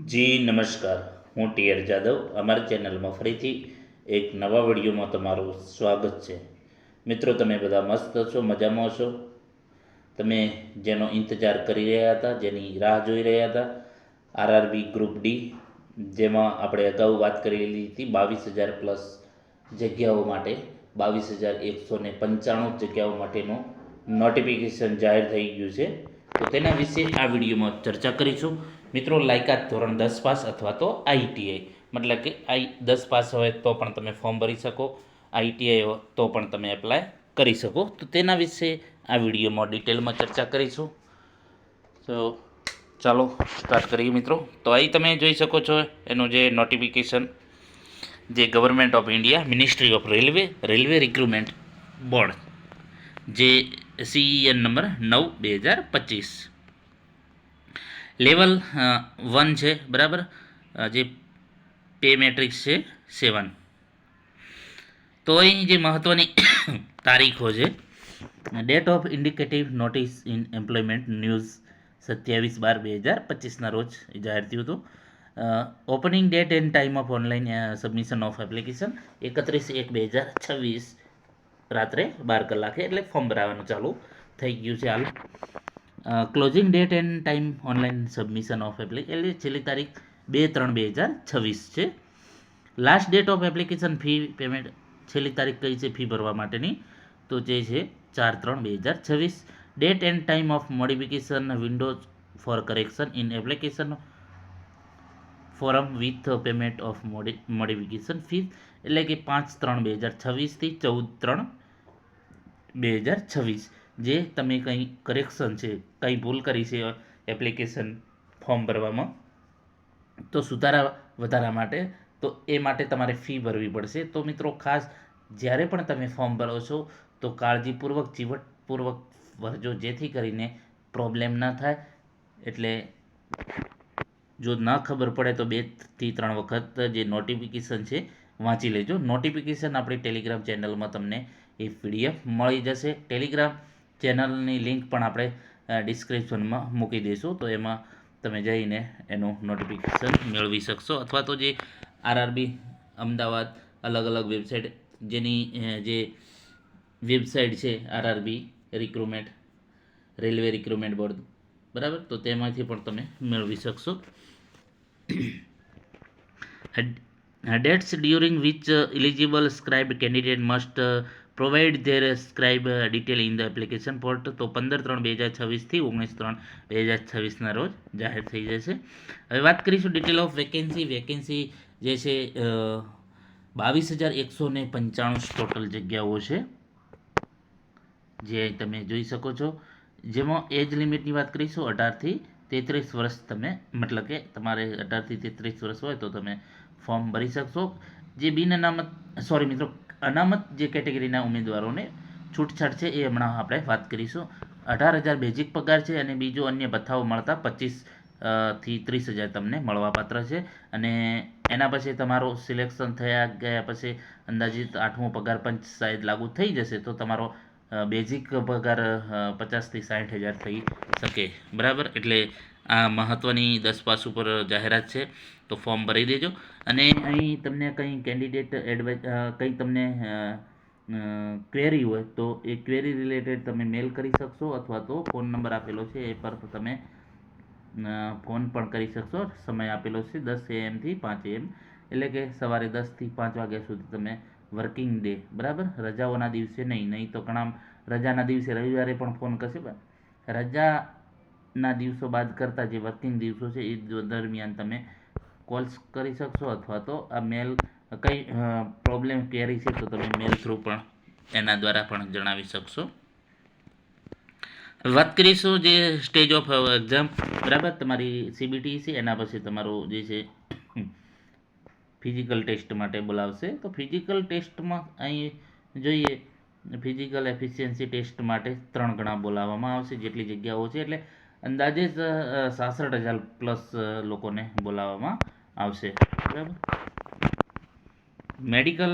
જી નમસ્કાર, હું ટીઆર જાદવ. અમારી ચેનલમાં ફરીથી એક નવા વિડીયોમાં તમારું સ્વાગત છે. મિત્રો, તમે બધા મસ્ત છો, મજામાં છો? તમે જેનો ઇંતજાર કરી રહ્યા હતા, જેની રાહ જોઈ રહ્યા હતા, આરઆરબી ગ્રુપ ડી, જેમાં આપણે અગાઉ વાત કરેલી હતી 22,000+ જગ્યાઓ માટે, 22,195 જગ્યાઓ માટેનું નોટિફિકેશન જાહેર થઈ ગયું છે. તો તેના વિશે આ વિડીયોમાં ચર્ચા કરીશું. મિત્રો, લાયકાત ધોરણ 10 પાસ અથવા તો આઈટીઆઈ, મતલબ કે 10 પાસ હોય તો પણ તમે ફોર્મ ભરી શકો, આઈટીઆઈ હોય તો પણ તમે એપ્લાય કરી શકો. તો તેના વિશે આ વિડીયોમાં ડિટેલમાં ચર્ચા કરીશું. તો ચાલો સ્ટાર્ટ કરીએ મિત્રો. તો અહીં તમે જોઈ શકો છો એનું જે નોટિફિકેશન, જે government of India, ministry of railway recruitment board, જે CEN નંબર 9/2025, લેવલ 1 છે, બરાબર. જે પે મેટ્રિક્સ છે 7. તો અહીં જે મહત્ત્વની તારીખો છે, date of indicative notice in employment news 27/12/2025ના રોજ જાહેર થયું હતું. Opening date and time of online submission of application 31/1/2026 રાત્રે 12 કલાકે, એટલે ફોર્મ ભરાવાનું ચાલુ થઈ ગયું છે હાલ. Closing date and time online submission of application, એટલે છેલ્લી તારીખ 2/3/2026 છે. Last date of application fee payment, છેલ્લી તારીખ કઈ છે ફી ભરવા માટેની, તો જે છે 4/3/2026. Date and time of modification windows for correction in application form with payment of modification fee, એટલે કે 5/3/2026 થી 14/3/2026. જે તમે કંઈ કરેક્શન છે, કંઈ ભૂલ કરી છે એપ્લિકેશન ફોર્મ ભરવામાં, તો સુધારા વધારા માટે, તો એ માટે તમારે ફી ભરવી પડશે. તો મિત્રો, ખાસ જ્યારે પણ તમે ફોર્મ ભરો છો તો કાળજીપૂર્વક, ચીવટપૂર્વક ભરજો, જેથી કરીને પ્રોબ્લેમ ના થાય. એટલે જો ના ખબર પડે તો 2 થી 3 વખત જે નોટિફિકેશન છે વાંચી લેજો. નોટિફિકેશન આપણી ટેલિગ્રામ ચેનલમાં તમને એ PDF મળી જશે. ટેલિગ્રામ ચેનલની લિંક પણ આપણે ડિસ્ક્રિપ્શનમાં મૂકી દઈશું, તો એમાં તમે જઈને એનું નોટિફિકેશન મેળવી શકશો. અથવા તો જે આરઆરબી અમદાવાદ, અલગ અલગ વેબસાઇટ, જેની જે વેબસાઇટ છે RRB recruitment, railway recruitment board, બરાબર, તો તેમાંથી પણ તમે મેળવી શકશો. Dates during which eligible scribe candidate must provide their scribe detail in the application portal. તો 15/3/2026 થી 19/3/2026ના રોજ જાહેર થઈ જશે. હવે વાત કરીશું ડિટેલ ઓફ વેકેન્સી જે છે 22,195 ટોટલ જગ્યાઓ છે, જે તમે જોઈ શકો છો. જેમાં એજ લિમિટની વાત કરીશું, 18 થી 33 વર્ષ. તમે મતલબ કે તમારે 18 થી 33 વર્ષ હોય તો તમે ફોર્મ ભરી શકશો. જે બિન અનામત, સોરી મિત્રો, અનામત જે કેટેગરીના ઉમેદવારોને છૂટછાટ છે એ હમણાં આપણે વાત કરીશું. 18,000 બેઝિક પગાર છે, અને બીજો અન્ય ભથ્થાઓ મળતા 25,000 થી 30,000 તમને મળવાપાત્ર છે. અને એના પછી તમારું સિલેક્શન થયા ગયા પછી અંદાજિત 8મો પગાર પંચ શાયદ લાગુ થઈ જશે, તો તમારો બેઝિક પગાર 50,000 થી 60,000 થઈ શકે, બરાબર. એટલે આ મહત્ત્વની 10 પાસ ઉપર જાહેરાત છે, તો ફોર્મ ભરી દેજો. અને અહીં તમને કંઈ કેન્ડિડેટ કંઈ તમને ક્વેરી હોય તો એ ક્વેરી રિલેટેડ તમે મેલ કરી શકશો, અથવા તો ફોન નંબર આપેલો છે એ પર તમે ફોન પણ કરી શકશો. સમય આપેલો છે 10 AM થી 5 AM, એટલે કે સવારે 10 થી 5 વાગ્યા સુધી તમે વર્કિંગ ડે, બરાબર, રજાઓના દિવસે નહીં તો ઘણા રજાના દિવસે રવિવારે પણ ફોન કરશે. રજાના દિવસો બાદ કરતાં જે વર્કિંગ દિવસો છે એ દરમિયાન તમે કોલ્સ કરી શકશો, અથવા તો આ મેલ કંઈ પ્રોબ્લેમ ક્વેરી છે તો તમે મેલ થ્રુ પણ એના દ્વારા પણ જણાવી શકશો. વાત કરીશું જે સ્ટેજ ઓફ એક્ઝામ, બરાબર, તમારી CBT છે, એના પછી તમારું જે છે ફિઝિકલ ટેસ્ટ માટે બોલાવશે. તો ફિઝિકલ ટેસ્ટમાં અહીં જોઈએ, ફિઝિકલ એફિશિયન્સી ટેસ્ટ માટે 3 ગણા બોલાવવામાં આવશે, જેટલી જગ્યાઓ છે. એટલે અંદાજે 66,000+ લોકોને બોલાવવામાં આવશે, બરાબર. મેડિકલ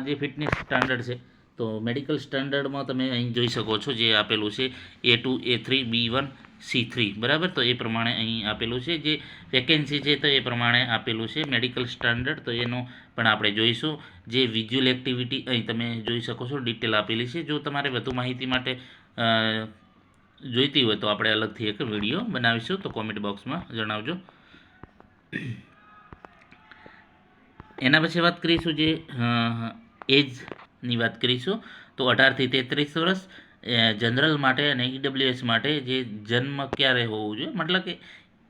જે ફિટનેસ સ્ટાન્ડર્ડ છે, તો મેડિકલ સ્ટાન્ડર્ડમાં તમે અહીં જોઈ શકો છો, જે આપેલું છે A2 A3 B1 C3 બરાબર. તો એ પ્રમાણે અહીં આપેલું છે. જે વેકેન્સી છે તો એ પ્રમાણે આપેલું છે. મેડિકલ સ્ટાન્ડર્ડ તો એનો પણ આપણે જોઈશું. જે વિઝ્યુઅલ એક્ટિવિટી અહીં તમે જોઈ શકો છો, ડિટેલ આપેલી છે. જો તમારે વધુ માહિતી માટે જોઈતી હોય તો આપણે અલગથી એક વિડીયો બનાવીશું, તો કોમેન્ટ બોક્સમાં જણાવજો. એના પછી વાત કરીશું જે એજની વાત કરીશું, તો 18 થી 33 વર્ષ જનરલ માટે અને ઈડબ્લ્યુએસ માટે જે જન્મ ક્યારે હોવું જોઈએ, મતલબ કે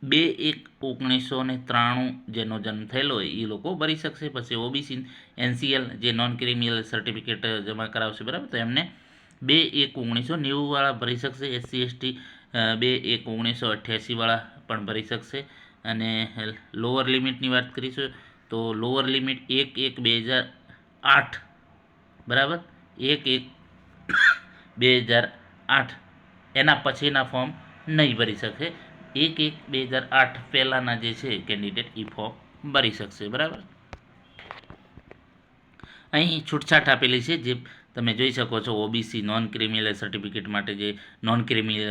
2/1/1993 જેનો જન્મ થયેલો હોય એ લોકો ભરી શકશે. પછી ઓબીસી એનસીએલ જે નોન ક્રિમિનલ સર્ટિફિકેટ જમા કરાવશે બરાબર, તો એમને 2/1/1990 વાળા ભરી શકશે. એસસી એસટી 2/1/1988 વાળા પણ ભરી શકશે. અને લોઅર લિમિટની વાત કરીશું તો લોઅર લિમિટ 1/1/2008 બરાબર, 1/1/2008 એના પછીના ફોર્મ નહીં ભરી શકે. 1/1/2008 પહેલાંના જે છે કેન્ડિડેટ એ ફોર્મ ભરી શકશે બરાબર. અહીં છૂટછાટ આપેલી છે જે તમે જોઈ શકો છો. ઓબીસી નોન ક્રિમિનલ સર્ટિફિકેટ માટે જે નોન ક્રિમિનલ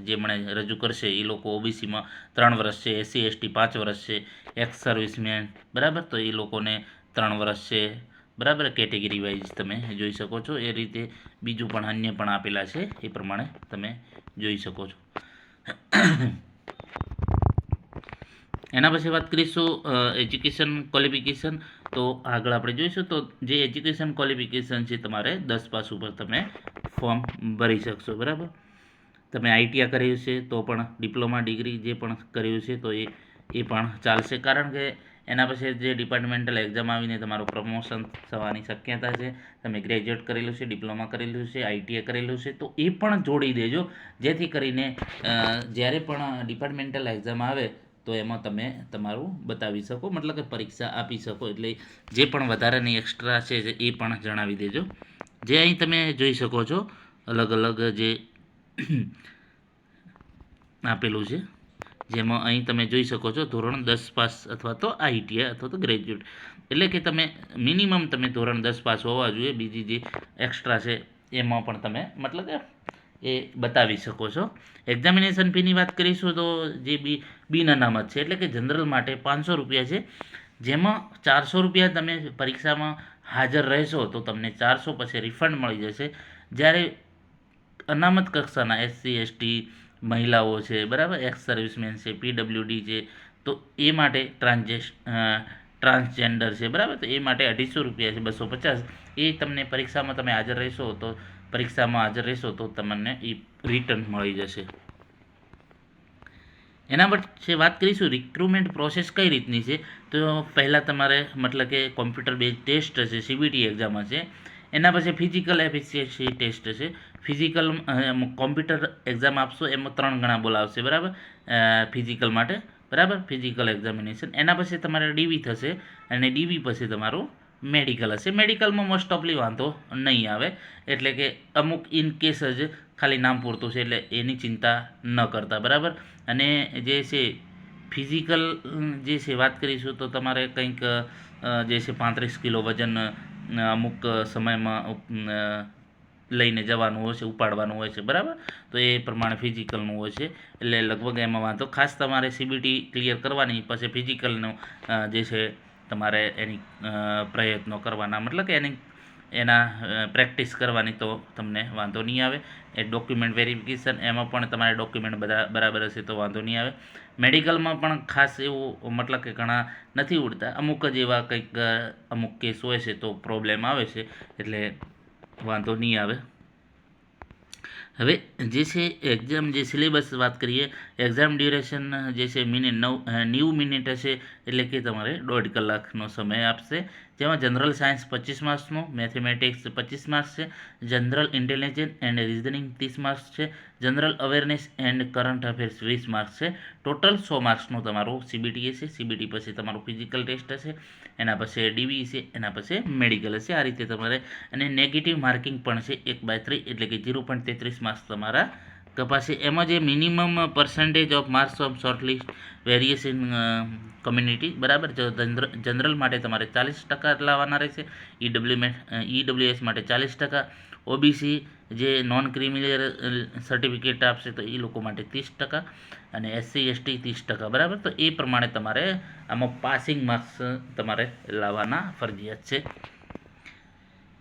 જેમણે રજૂ કરશે એ લોકો ઓબીસીમાં 3 વર્ષ છે, એસસી એસટી 5 વર્ષ છે, એક્સ સર્વિસમેન બરાબર, તો એ લોકોને 3 વર્ષ છે બરાબર. કેટેગરી વાઇઝ તમે જોઈ શકો છો. એ રીતે બીજું પણ અન્ય પણ આપેલા છે, એ પ્રમાણે તમે જોઈ શકો છો. એના પછી વાત કરીશું એજ્યુકેશન ક્વોલિફિકેશન. તો આગળ આપણે જોઈશું. તો જે એજ્યુકેશન ક્વોલિફિકેશન છે તમારે 10 પાસ ઉપર તમે ફોર્મ ભરી શકશો બરાબર. તમે આઈટીઆઈ કર્યું છે તો પણ, ડિપ્લોમા ડિગ્રી જે પણ કર્યું છે તો એ પણ ચાલશે. કારણ કે એના પછી જે ડિપાર્ટમેન્ટલ એક્ઝામ આવીને તમારું પ્રમોશન થવાની શક્યતા છે. તમે ગ્રેજ્યુએટ કરેલું છે, ડિપ્લોમા કરેલું છે, આઈટીઆઈ કરેલું છે તો એ પણ જોડી દેજો, જેથી કરીને જ્યારે પણ ડિપાર્ટમેન્ટલ એક્ઝામ આવે તો એમાં તમે તમારું બતાવી શકો, મતલબ કે પરીક્ષા આપી શકો. એટલે જે પણ વધારાની એક્સ્ટ્રા છે એ પણ જણાવી દેજો. જે અહીં તમે જોઈ શકો છો અલગ અલગ જે આપેલું છે, જેમાં અહીં તમે જોઈ શકો છો ધોરણ 10 પાસ અથવા તો આઈટીઆઈ અથવા તો ગ્રેજ્યુએટ, એટલે કે તમે મિનિમમ તમે ધોરણ 10 પાસ હોવા જોઈએ. બીજી જે એક્સ્ટ્રા છે એમાં પણ તમે મતલબ કે એ બતાવી શકો છો. એક્ઝામિનેશન ફીની વાત કરીશું તો જે બિન અનામત છે, એટલે કે જનરલ માટે 500 રૂપિયા છે. જેમાં 400 રૂપિયા તમે પરીક્ષામાં હાજર રહેશો તો તમને 400 પછી રિફંડ મળી જશે. જ્યારે અનામત કક્ષાના એસસી એસટી મહિલાઓ છે બરાબર, એક્સ સર્વિસમેન છે, પીડબ્લ્યુડી છે, તો એ માટે ટ્રાન્સજેન્ડર છે બરાબર, તો એ માટે 250 રૂપિયા છે, 250. એ તમને પરીક્ષામાં તમે હાજર રહેશો તો તમને એ રિટર્ન મળી જશે. એના પછી વાત કરીશું રિક્રુટમેન્ટ પ્રોસેસ કઈ રીતની છે. તો પહેલાં તમારે મતલબ કે કોમ્પ્યુટર બેઝ ટેસ્ટ હશે, સીબીટી એક્ઝામ હશે. એના પછી ફિઝિકલ એફિશિયન્સી ટેસ્ટ હશે. ફિઝિકલ કોમ્પ્યુટર એક્ઝામ આપશો એમાં 3 ગણા બોલાવશે બરાબર, ફિઝિકલ માટે બરાબર, ફિઝિકલ એક્ઝામિનેશન. એના પછી તમારે ડીવી થશે અને ડીવી પછી તમારું મેડિકલ હશે. મેડિકલમાં મોસ્ટ ઓફલી વાંધો નહીં આવે, એટલે કે અમુક ઇન કેસ જ ખાલી નામ પૂરતું છે, એટલે એની ચિંતા ન કરતા બરાબર. અને જે છે ફિઝિકલ જે છે વાત કરીશું તો તમારે કંઈક જે છે 35 કિલો વજન અમુક સમયમાં લઈને જવાનું હોય છે, ઉપાડવાનું હોય છે બરાબર. તો એ પ્રમાણે ફિઝિકલનું હોય છે, એટલે લગભગ એમાં વાંધો. ખાસ તમારે સીબીટી ક્લિયર કરવાની, પછી ફિઝિકલનું જે છે તમારે એની પ્રયત્નો કરવાના, મતલબ કે એના પ્રેક્ટિસ કરવાની, તો તમને વાંધો નહીં આવે. એ ડોક્યુમેન્ટ વેરિફિકેશન એમાં પણ તમારે ડોક્યુમેન્ટ બધા બરાબર હશે તો વાંધો નહીં આવે. મેડિકલમાં પણ ખાસ એવું મતલબ કે ઘણા નથી ઉડતા, અમુક જ એવા કંઈક અમુક કેસ હોય છે તો પ્રોબ્લેમ આવે છે, એટલે વાંધો નહીં આવે. હવે જે છે એક્ઝામ જે સિલેબસ વાત કરીએ, એક્ઝામ ડ્યુરેશન જે છે 90 મિનિટ હશે, એટલે કે તમારે 1.5 કલાકનો સમય આપશે. જેમાં જનરલ સાયન્સ 25 માર્ક્સનું, મેથેમેટિક્સ 25 માર્ક્સ છે, general intelligence and reasoning 30 marks છે, general awareness and current affairs 20 marks છે. ટોટલ 100 માર્ક્સનું તમારું સીબીટી હશે. સીબીટી પછી તમારું ફિઝિકલ ટેસ્ટ હશે, એના પછી ડીવી છે, એના પછી મેડિકલ હશે. આ રીતે તમારે, અને નેગેટિવ માર્કિંગ પણ છે 1/3, એટલે કે 0.33 માર્ક્સ તમારા કપાશે. એમાં જે minimum percentage of marks of shortlist various in community બરાબર, જનરલ માટે તમારે 40% લાવવાના રહેશે, ઈડબ્લ્યુએસ માટે 40%, ઓબીસી જે નોન ક્રિમિલિયર સર્ટિફિકેટ આપશે તો એ લોકો માટે 30%, અને SC ST 30%, બરાબર. તો એ પ્રમાણે તમારે આમાં પાસિંગ માર્ક્સ તમારે લાવવાના ફરજિયાત છે.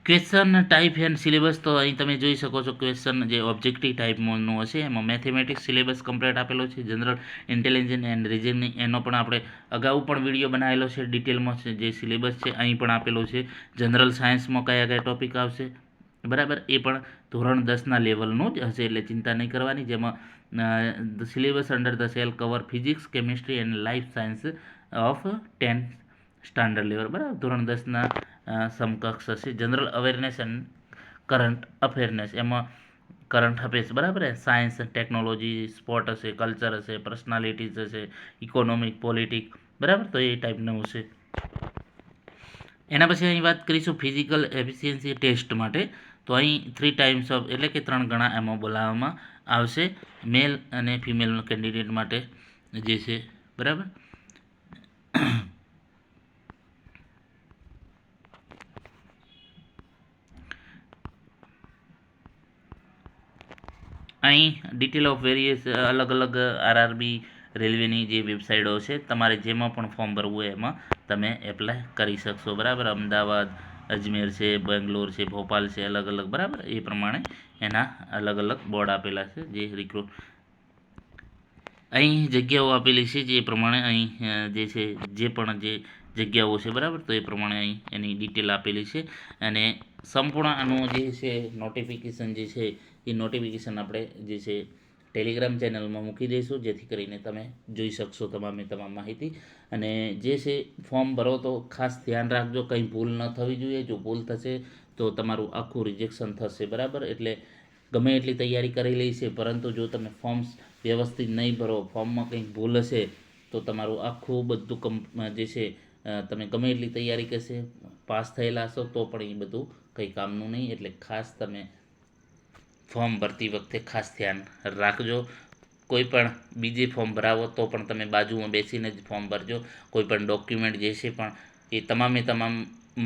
ક્વેશ્ચન ટાઈપ એન્ડ સિલેબસ, તો અહીં તમે જોઈ શકો છો ક્વેશ્ચન જે ઓબ્જેક્ટિવ ટાઈપનું હશે એમાં મેથેમેટિક્સ સિલેબસ કમ્પ્લીટ આપેલો છે. જનરલ ઇન્ટેલિજન્સ એન્ડ રિઝનિંગ એનો પણ આપણે અગાઉ પણ વિડીયો બનાવેલો છે ડિટેલમાં, જે સિલેબસ છે અહીં પણ આપેલો છે. જનરલ સાયન્સમાં કયા કયા ટોપિક આવશે, બરાબર, એ પણ ધોરણ 10ના લેવલનું જ હશે, એટલે ચિંતા નહીં કરવાની. જેમાં the syllabus under the cell cover physics, chemistry and life science of 10th standard level, બરાબર, ધોરણ 10ના સમકક્ષ હશે. જનરલ અવેરનેસ એન્ડ કરંટ અફેરનેસ, એમાં કરંટ અફેર્સ, બરાબર, સાયન્સ, ટેકનોલોજી, સ્પોર્ટ હશે, કલ્ચર હશે, પર્સનાલિટીઝ હશે, ઇકોનોમિક, પોલિટિક, બરાબર. તો એ ટાઈપનું હશે. એના પછી અહીં વાત કરીશું ફિઝિકલ એફિશિયન્સી ટેસ્ટ માટે. તો અહીં 3 ટાઈમ્સ ઓફ, એટલે કે 3 ગણા એમાં બોલાવવામાં આવશે મેલ અને ફિમેલ કેન્ડિડેટ માટે જે છે, બરાબર. અહીં ડિટેલ ઓફ વેરિયસ અલગ અલગ RRB રેલવેની જે વેબસાઇટો છે, તમારે જેમાં પણ ફોર્મ ભરવું હોય એમાં તમે એપ્લાય કરી શકશો, બરાબર. અમદાવાદ, અજમેર છે, બેંગ્લોર છે, ભોપાલ છે, અલગ અલગ, બરાબર. એ પ્રમાણે એના અલગ અલગ બોર્ડ આપેલા છે જે રિક્રુટ અહીં જગ્યાઓ આપેલી છે, જે પ્રમાણે અહીં જે છે જે પણ જે જગ્યાઓ છે, બરાબર. તો એ પ્રમાણે અહીં એની ડિટેલ આપેલી છે, અને સંપૂર્ણ આનું જે છે નોટિફિકેશન જે છે એ નોટિફિકેશન આપણે જે છે ટેલિગ્રામ ચેનલમાં મૂકી દઈશું, જેથી કરીને તમે જોઈ શકશો તમામે તમામ માહિતી. અને જે છે ફોર્મ ભરો તો ખાસ ધ્યાન રાખજો, કંઈ ભૂલ ન થવી જોઈએ. જો ભૂલ થશે તો તમારું આખું રિજેક્શન થશે, બરાબર. એટલે ગમે એટલી તૈયારી કરેલી છે, પરંતુ જો તમે ફોર્મ્સ વ્યવસ્થિત નહીં ભરો, ફોર્મમાં કંઈક ભૂલ હશે તો તમારું આખું બધું જે છે તમે ગમે એટલી તૈયારી કરશે, પાસ થયેલા હશો તો પણ એ બધું કંઈ કામનું નહીં. એટલે ખાસ તમે ફોર્મ ભરતી વખતે ખાસ ધ્યાન રાખજો. કોઈ પણ બીજે ફોર્મ ભરાવો તો પણ તમે બાજુમાં બેસીને જ ફોર્મ ભરજો. કોઈ પણ ડોક્યુમેન્ટ જે છે પણ એ તમામે તમામ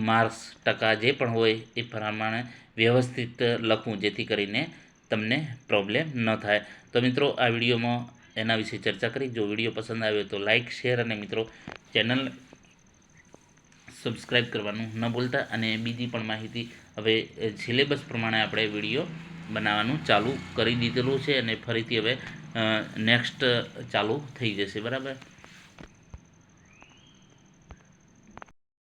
માર્ક્સ, ટકા જે પણ હોય એ પ્રમાણે વ્યવસ્થિત લખવું, જેથી કરીને તમને પ્રોબ્લેમ ન થાય. તો મિત્રો, આ વિડીયોમાં એના વિશે ચર્ચા કરી. જો વિડીયો પસંદ આવ્યો તો લાઇક, શેર અને મિત્રો ચેનલ સબસ્ક્રાઈબ કરવાનું ન ભૂલતા. અને બીજી પણ માહિતી હવે સિલેબસ પ્રમાણે આપણે વિડીયો બનાવવાનું ચાલુ કરી દીધેલું છે, અને ફરીથી હવે નેક્સ્ટ ચાલુ થઈ જશે, બરાબર.